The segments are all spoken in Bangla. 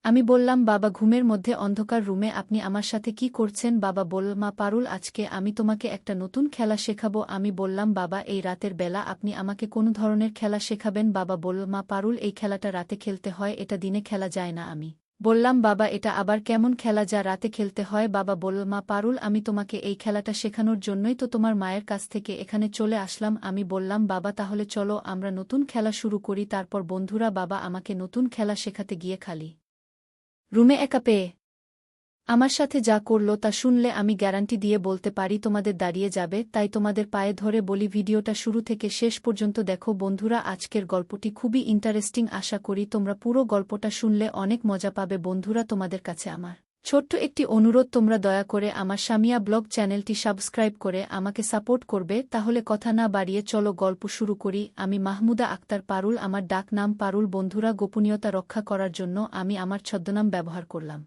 আমি বললাম, বাবা ঘুমের মধ্যে অন্ধকার রুমে আপনি আমার সাথে কি করছেন? বাবা বলল, মা পারুল, আজকে আমি তোমাকে একটা নতুন খেলা শেখাবো। আমি বললাম, বাবা এই রাতের বেলা আপনি আমাকে কোন ধরনের খেলা শেখাবেন? বাবা বলল, মা পারুল, এই খেলাটা রাতে খেলতে হয়, এটা দিনে খেলা যায় না। আমি বললাম, বাবা এটা আবার কেমন খেলা যা রাতে খেলতে হয়? বাবা বলল, মা পারুল, আমি তোমাকে এই খেলাটা শেখানোর জন্যই তো তোমার মায়ের কাছ থেকে এখানে চলে আসলাম। আমি বললাম, বাবা তাহলে চলো আমরা নতুন খেলা শুরু করি। তারপর বন্ধুরা বাবা আমাকে নতুন খেলা শেখাতে গিয়ে খালি রুমে একা পেয়ে আমার সাথে যা করল তা শুনলে আমি গ্যারান্টি দিয়ে বলতে পারি তোমাদের দাঁড়িয়ে যাবে। তাই তোমাদের পায়ে ধরে বলি, ভিডিওটা শুরু থেকে শেষ পর্যন্ত দেখো। বন্ধুরা, আজকের গল্পটি খুবই ইন্টারেস্টিং, আশা করি তোমরা পুরো গল্পটা শুনলে অনেক মজা পাবে। বন্ধুরা, তোমাদের কাছে আমার ছোট্ট একটি অনুরোধ, তোমরা দয়া করে আমার সামিয়া ব্লগ চ্যানেলটি সাবস্ক্রাইব করে আমাকে সাপোর্ট করবে। তাহলে কথা না বাড়িয়ে চলো গল্প শুরু করি। আমি মাহমুদা আক্তার পারুল, আমার ডাক নাম পারুল। বন্ধুরা, গোপনীয়তা রক্ষা করার জন্য আমি আমার ছদ্মনাম ব্যবহার করলাম।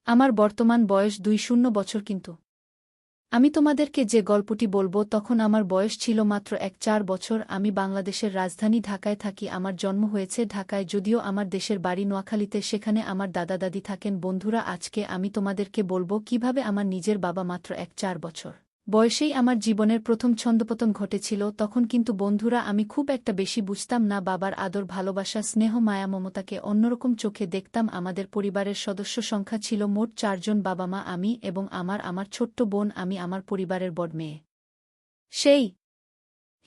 আমার বর্তমান বয়স 20 বছর, কিন্তু আমি তোমাদেরকে যে গল্পটি বলবো তখন আমার বয়স ছিল মাত্র 4 বছর। আমি বাংলাদেশের রাজধানী ঢাকায় থাকি। আমার জন্ম হয়েছে ঢাকায়, যদিও আমার দেশের বাড়ি নোয়াখালীতে, সেখানে আমার দাদা দাদি থাকেন। বন্ধুরা, আজকে আমি তোমাদেরকে বলবো কিভাবে আমার নিজের বাবা মাত্র 4 বছর বয়সেই আমার জীবনের প্রথম ছন্দপতন ঘটেছিল। তখন কিন্তু বন্ধুরা আমি খুব একটা বেশি বুঝতাম না বাবার আদর, ভালোবাসা, স্নেহ, মায়া, মমতাকে অন্যরকম চোখে দেখতাম। আমাদের পরিবারের সদস্য সংখ্যা ছিল মোট 4 জন, বাবা, মা, আমি এবং আমার ছোট্ট বোন। আমি আমার পরিবারের বড় মেয়ে। সেই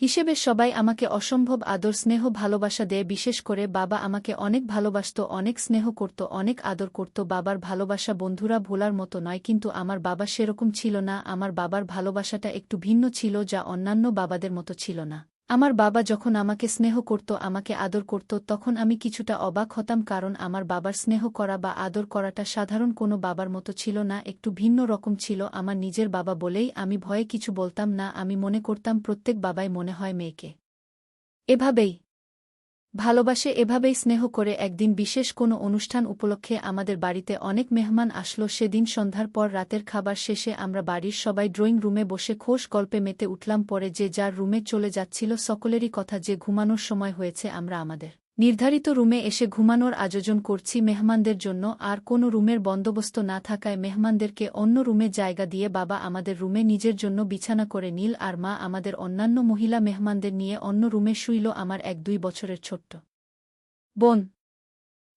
হিসেবে সবাই আমাকে অসম্ভব আদর, স্নেহ, ভালোবাসা দেয়। বিশেষ করে বাবা আমাকে অনেক ভালোবাসত, অনেক স্নেহ করত, অনেক আদর করত। বাবার ভালোবাসা বন্ধুরা ভোলার মতো নয়, কিন্তু আমার বাবা সেরকম ছিল না। আমার বাবার ভালোবাসাটা একটু ভিন্ন ছিল, যা অন্যান্য বাবাদের মতো ছিল না। আমার বাবা যখন আমাকে স্নেহ করত, আমাকে আদর করত, তখন আমি কিছুটা অবাক হতাম, কারণ আমার বাবার স্নেহ করা বা আদর করাটা সাধারণ কোনো বাবার মতো ছিল না, একটু ভিন্ন রকম ছিল। আমার নিজের বাবা বলেই আমি ভয়ে কিছু বলতাম না। আমি মনে করতাম প্রত্যেক বাবাই মনে হয় মেয়েকে এভাবেই ভালোবাসে, এভাবেই স্নেহ করে। একদিন বিশেষ কোনো অনুষ্ঠান উপলক্ষে আমাদের বাড়িতে অনেক মেহমান আসলো। সেদিন সন্ধ্যার পর রাতের খাবার শেষে আমরা বাড়ির সবাই ড্রয়িং রুমে বসে খোশ গল্পে মেতে উঠলাম। পরে যে যার রুমে চলে যাচ্ছিল। সকলেরই কথা যে ঘুমানোর সময় হয়েছে, আমরা আমাদের নির্ধারিত রুমে এসে ঘুমানোর আয়োজন করছি মেহমানদের জন্য। আর কোনো রুমের বন্দোবস্ত না থাকায় মেহমানদেরকে অন্য রুমে জায়গা দিয়ে বাবা আমাদের রুমে নিজের জন্য বিছানা করে নিল, আর মা আমাদের অন্যান্য মহিলা মেহমানদের নিয়ে অন্য রুমে শুইল। আমার 1-2 বছরের ছোট্ট বোন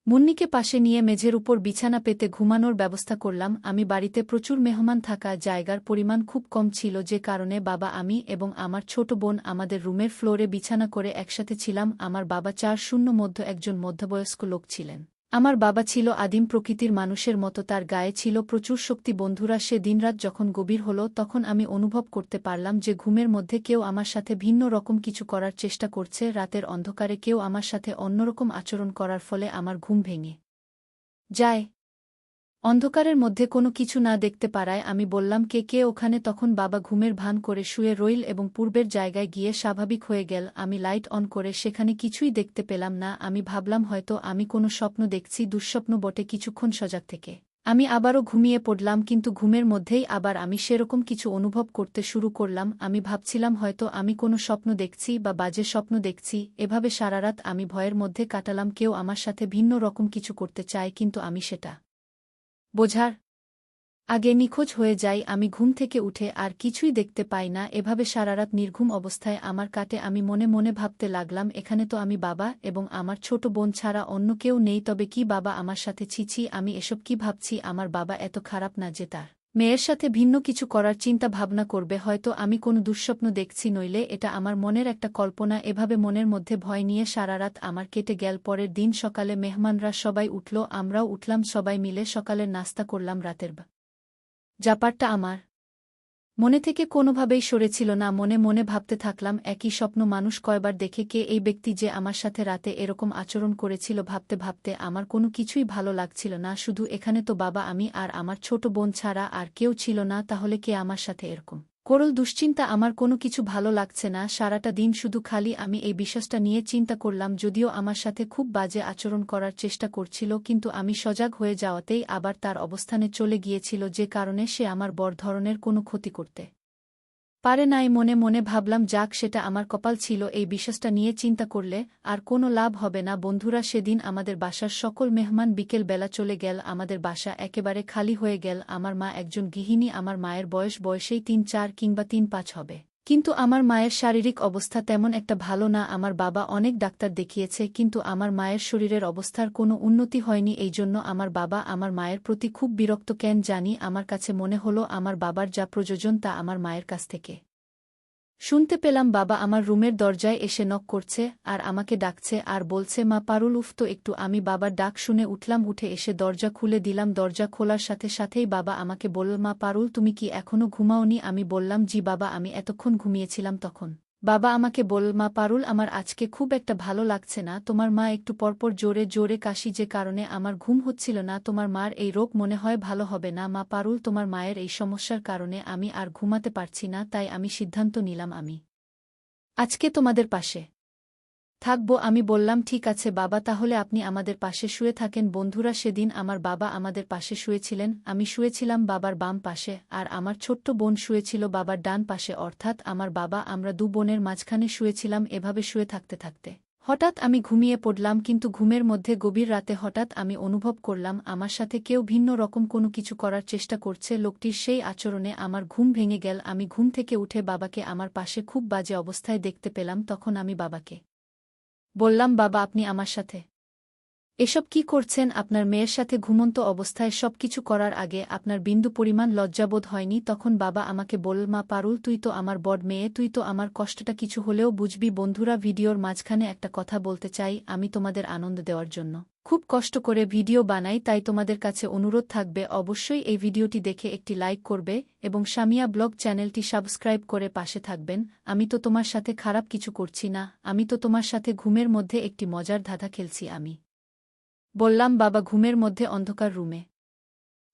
মুন্নিকে পাশে নিয়ে মেঝের উপর বিছানা পেতে ঘুমানোর ব্যবস্থা করলাম। আমি বাড়িতে প্রচুর মেহমান থাকা, জায়গার পরিমাণ খুব কম ছিল, যে কারণে বাবা, আমি এবং আমার ছোট বোন আমাদের রুমের ফ্লোরে বিছানা করে একসাথে ছিলাম। আমার বাবা 4-0 মধ্যে একজন মধ্যবয়স্ক লোক ছিলেন। আমার বাবা ছিল আদিম প্রকৃতির মানুষের মতো, তার গায়ে ছিল প্রচুর শক্তি। বন্ধুরা, সে দিনরাত যখন গভীর হল, তখন আমি অনুভব করতে পারলাম যে ঘুমের মধ্যে কেউ আমার সাথে ভিন্ন রকম কিছু করার চেষ্টা করছে। রাতের অন্ধকারে কেউ আমার সাথে অন্যরকম আচরণ করার ফলে আমার ঘুম ভেঙে যায়। অন্ধকারের মধ্যে কোনো কিছু না দেখতে পারায় আমি বললাম, কে কে ওখানে? তখন বাবা ঘুমের ভান করে শুয়ে রইল এবং পূর্বের জায়গায় গিয়ে স্বাভাবিক হয়ে গেল। আমি লাইট অন করে সেখানে কিছুই দেখতে পেলাম না। আমি ভাবলাম হয়তো আমি কোনো স্বপ্ন দেখছি, দুঃস্বপ্ন বটে। কিছুক্ষণ সজাগ থেকে আমি আবারও ঘুমিয়ে পড়লাম, কিন্তু ঘুমের মধ্যেই আবার আমি সেরকম কিছু অনুভব করতে শুরু করলাম। আমি ভাবছিলাম হয়তো আমি কোনো স্বপ্ন দেখছি বা বাজে স্বপ্ন দেখছি। এভাবে সারারাত আমি ভয়ের মধ্যে কাটালাম। কেউ আমার সাথে ভিন্ন রকম কিছু করতে চায়, কিন্তু আমি সেটা বোঝার আগে নিখোঁজ হয়ে যাই। আমি ঘুম থেকে উঠে আর কিছুই দেখতে পাই না। এভাবে সারারাত নির্ঘুম অবস্থায় আমার কাটে। আমি মনে মনে ভাবতে লাগলাম, এখানে তো আমি, বাবা এবং আমার ছোট বোন ছাড়া অন্য কেউ নেই। তবে কি বাবা আমার সাথে? ছিছি, আমি এসব কি ভাবছি? আমার বাবা এত খারাপ না যে তার মেয়ের সাথে ভিন্ন কিছু করার চিন্তা ভাবনা করবে। হয়তো আমি কোনো দুঃস্বপ্ন দেখছি, নইলে এটা আমার মনের একটা কল্পনা। এভাবে মনের মধ্যে ভয় নিয়ে সারারাত আমার কেটে গেল। পরের দিন সকালে মেহমানরা সবাই উঠল, আমরাও উঠলাম। সবাই মিলে সকালের নাস্তা করলাম। রাতের ব্যাপারটা আমার মনে থেকে কোনোভাবেই সরেছিল না। মনে মনে ভাবতে থাকলাম, একই স্বপ্ন মানুষ কয়বার দেখে? কে এই ব্যক্তি যে আমার সাথে রাতে এরকম আচরণ করেছিল? ভাবতে ভাবতে আমার কোনো কিছুই ভালো লাগছিল না। শুধু এখানে তো বাবা, আমি আর আমার ছোট বোন ছাড়া আর কেউ ছিল না। তাহলে কে আমার সাথে এরকম করল? দুশ্চিন্তা, আমার কোনো কিছু ভালো লাগছে না। সারাটা দিন শুধু খালি আমি এই বিষয়টা নিয়ে চিন্তা করলাম। যদিও আমার সাথে খুব বাজে আচরণ করার চেষ্টা করছিল, কিন্তু আমি সজাগ হয়ে যাওয়াতেই আবার তার অবস্থানে চলে গিয়েছিল, যে কারণে সে আমার বড় ধরনের কোনো ক্ষতি করতে পারে নাই। মনে মনে ভাবলাম যাক, সেটা আমার কপাল ছিল। এই বিশ্বাসটা নিয়ে চিন্তা করলে আর কোনো লাভ হবে না। বন্ধুরা, সেদিন আমাদের বাসার সকল মেহমান বিকেল বেলা চলে গেল। আমাদের বাসা একেবারে খালি হয়ে গেল। আমার মা একজন গৃহিণী। আমার মায়ের বয়সেই ৩-৪ কিংবা ৩-৫ হবে। কিন্তু আমার মায়ের শারীরিক অবস্থা তেমন একটা ভালো না। আমার বাবা অনেক ডাক্তার দেখিয়েছে, কিন্তু আমার মায়ের শরীরের অবস্থার কোনো উন্নতি হয়নি। এই জন্য আমার বাবা আমার মায়ের প্রতি খুব বিরক্ত। কেন জানি আমার কাছে মনে হলো আমার বাবার যা প্রয়োজন তা আমার মায়ের কাছ থেকে শুনতে পেলাম। বাবা আমার রুমের দরজায় এসে নক করছে আর আমাকে ডাকছে আর বলছে, মা পারুল, উফ তো একটু। আমি বাবার ডাক শুনে উঠলাম, উঠে এসে দরজা খুলে দিলাম। দরজা খোলার সাথে সাথেই বাবা আমাকে বলল, মা পারুল, তুমি কি এখনো ঘুমাওনি? আমি বললাম, জি বাবা, আমি এতক্ষণ ঘুমিয়েছিলাম। তখন বাবা আমাকে বলল, মা পারুল, আমার আজকে খুব একটা ভালো লাগছে না। তোমার মা একটু পরপর জোরে জোরে কাশি, যে কারণে আমার ঘুম হচ্ছিল না। তোমার মার এই রোগ মনে হয় ভালো হবে না। মা পারুল, তোমার মায়ের এই সমস্যার কারণে আমি আর ঘুমাতে পারছি না। তাই আমি সিদ্ধান্ত নিলাম আমি আজকে তোমাদের পাশে থাকব। আমি বললাম, ঠিক আছে বাবা, তাহলে আপনি আমাদের পাশে শুয়ে থাকেন। বন্ধুরা, সেদিন আমার বাবা আমাদের পাশে শুয়েছিলেন। আমি শুয়েছিলাম বাবার বাম পাশে আর আমার ছোট্ট বোন শুয়েছিল বাবার ডান পাশে, অর্থাৎ আমার বাবা আমরা দু বোনের মাঝখানে শুয়েছিলাম। এভাবে শুয়ে থাকতে থাকতে হঠাৎ আমি ঘুমিয়ে পড়লাম। কিন্তু ঘুমের মধ্যে গভীর রাতে হঠাৎ আমি অনুভব করলাম আমার সাথে কেউ ভিন্ন রকম কোনো কিছু করার চেষ্টা করছে। লোকটির সেই আচরণে আমার ঘুম ভেঙে গেল। আমি ঘুম থেকে উঠে বাবাকে আমার পাশে খুব বাজে অবস্থায় দেখতে পেলাম। তখন আমি বাবাকে বললাম, বাবা, আপনি আমার সাথে এসব কি করছেন? আপনার মেয়ের সাথে ঘুমন্ত অবস্থায় সব কিছু করার আগে আপনার বিন্দু পরিমাণ লজ্জাবোধ হয়নি? তখন বাবা আমাকে বলল, মা পারুল, তুই তো আমার বড় মেয়ে, তুই তো আমার কষ্টটা কিছু হলেও বুঝবি। বন্ধুরা, ভিডিওর মাঝখানে একটা কথা বলতে চাই। আমি তোমাদের আনন্দ দেওয়ার জন্য খুব কষ্ট করে ভিডিও বানাই, তাই তোমাদের কাছে অনুরোধ থাকবে অবশ্যই এই ভিডিওটি দেখে একটি লাইক করবে এবং সামিয়া ব্লগ চ্যানেলটি সাবস্ক্রাইব করে পাশে থাকবেন। আমি তো তোমার সাথে খারাপ কিছু করছি না, আমি তো তোমার সাথে ঘুমের মধ্যে একটি মজার ধাঁধা খেলছি। আমি বললাম, বাবা, ঘুমের মধ্যে অন্ধকার রুমে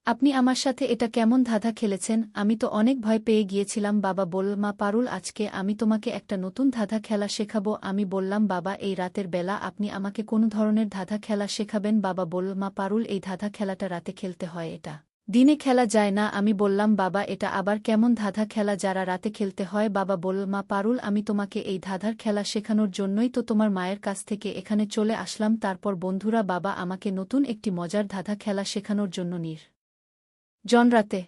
আপনি আমার সাথে এটা কেমন ধাঁধা খেলেছেন? আমি তো অনেক ভয় পেয়ে গিয়েছিলাম। বাবা বলল, মা পারুল, আজকে আমি তোমাকে একটা নতুন ধাঁধা খেলা শেখাবো। আমি বললাম, বাবা, এই রাতের বেলা আপনি আমাকে কোন ধরনের ধাঁধা খেলা শেখাবেন? বাবা বলল, মা পারুল, এই ধাঁধা খেলাটা রাতে খেলতে হয়, এটা দিনে খেলা যায় না। আমি বললাম, বাবা, এটা আবার কেমন ধাঁধা খেলা যারা রাতে খেলতে হয়? বাবা বলল, মা পারুল, আমি তোমাকে এই ধাঁধার খেলা শেখানোর জন্যই তো তোমার মায়ের কাছ থেকে এখানে চলে আসলাম। তারপর বন্ধুরা, বাবা আমাকে নতুন একটি মজার ধাঁধা খেলা শেখানোর জন্য রাতে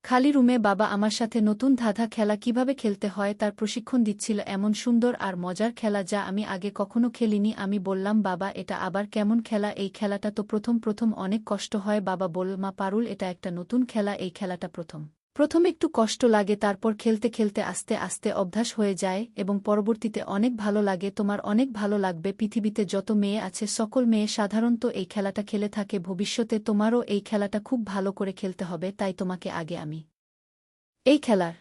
খালি রুমে বাবা আমার সাথে নতুন ধাঁধা খেলা কিভাবে খেলতে হয় তার প্রশিক্ষণ দিচ্ছিল। এমন সুন্দর আর মজার খেলা যা আমি আগে কখনো খেলিনি। আমি বললাম, বাবা, এটা আবার কেমন খেলা? এই খেলাটা তো প্রথম অনেক কষ্ট হয়। বাবা বলল, মা পারুল, এটা একটা নতুন খেলা। এই খেলাটা প্রথম একটু কষ্ট লাগে, তারপর খেলতে খেলতে আস্তে আস্তে অভ্যাস হয়ে যায় এবং পরবর্তীতে অনেক ভালো লাগে। তোমার অনেক ভালো লাগবে। পৃথিবীতে যত মেয়ে আছে সকল মেয়ে সাধারণত এই খেলাটা খেলে থাকে। ভবিষ্যতে তোমারও এই খেলাটা খুব ভালো করে খেলতে হবে, তাই তোমাকে আগে আমি এই খেলার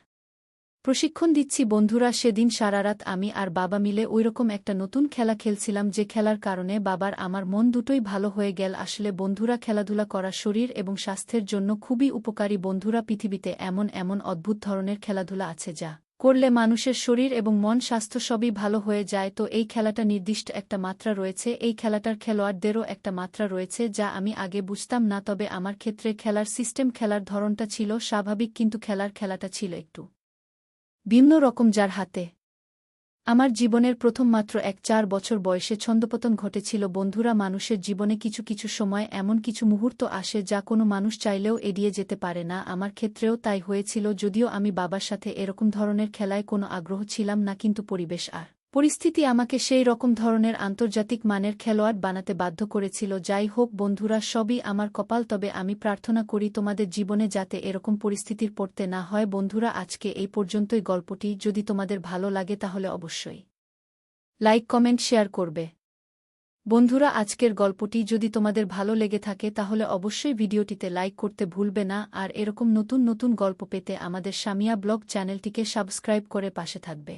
প্রশিক্ষণ দিচ্ছি। বন্ধুরা, সেদিন সারারাত আমি আর বাবা মিলে ওইরকম একটা নতুন খেলা খেলছিলাম, যে খেলার কারণে বাবার আমার মন দুটোই ভালো হয়ে গেল। আসলে বন্ধুরা, খেলাধুলা করা শরীর এবং স্বাস্থ্যের জন্য খুবই উপকারী। বন্ধুরা, পৃথিবীতে এমন অদ্ভুত ধরনের খেলাধুলা আছে যা করলে মানুষের শরীর এবং মন স্বাস্থ্য সবই ভালো হয়ে যায়। তো এই খেলাটা নির্দিষ্ট একটা মাত্রা রয়েছে, এই খেলাটার খেলোয়াড়দেরও একটা মাত্রা রয়েছে, যা আমি আগে বুঝতাম না। তবে আমার ক্ষেত্রে খেলার সিস্টেম, খেলার ধরনটা ছিল স্বাভাবিক, কিন্তু খেলাটা ছিল একটু ভিন্ন রকম, যার হাতে আমার জীবনের প্রথম মাত্র 4 বছর বয়সে ছন্দপতন ঘটেছিল। বন্ধুরা, মানুষের জীবনে কিছু সময় এমন কিছু মুহূর্ত আসে যা কোনো মানুষ চাইলেও এড়িয়ে যেতে পারে না। আমার ক্ষেত্রেও তাই হয়েছিল। যদিও আমি বাবার সাথে এরকম ধরনের খেলায় কোনো আগ্রহ ছিলাম না, কিন্তু পরিবেশ আর পরিস্থিতি আমাকে সেই রকম ধরনের আন্তর্জাতিক মানের খেলোয়াড় বানাতে বাধ্য করেছিল। যাই হোক বন্ধুরা, সবই আমার কপাল। তবে আমি প্রার্থনা করি তোমাদের জীবনে যাতে এরকম পরিস্থিতির পড়তে না হয়। বন্ধুরা, আজকে এই পর্যন্তই গল্পটি। যদি তোমাদের ভালো লাগে তাহলে অবশ্যই লাইক, কমেন্ট, শেয়ার করবে। বন্ধুরা, আজকের গল্পটি যদি তোমাদের ভালো লেগে থাকে তাহলে অবশ্যই ভিডিওটিতে লাইক করতে ভুলবে না। আর এরকম নতুন গল্প পেতে আমাদের সামিয়া ব্লগ চ্যানেলটিকে সাবস্ক্রাইব করে পাশে থাকবে।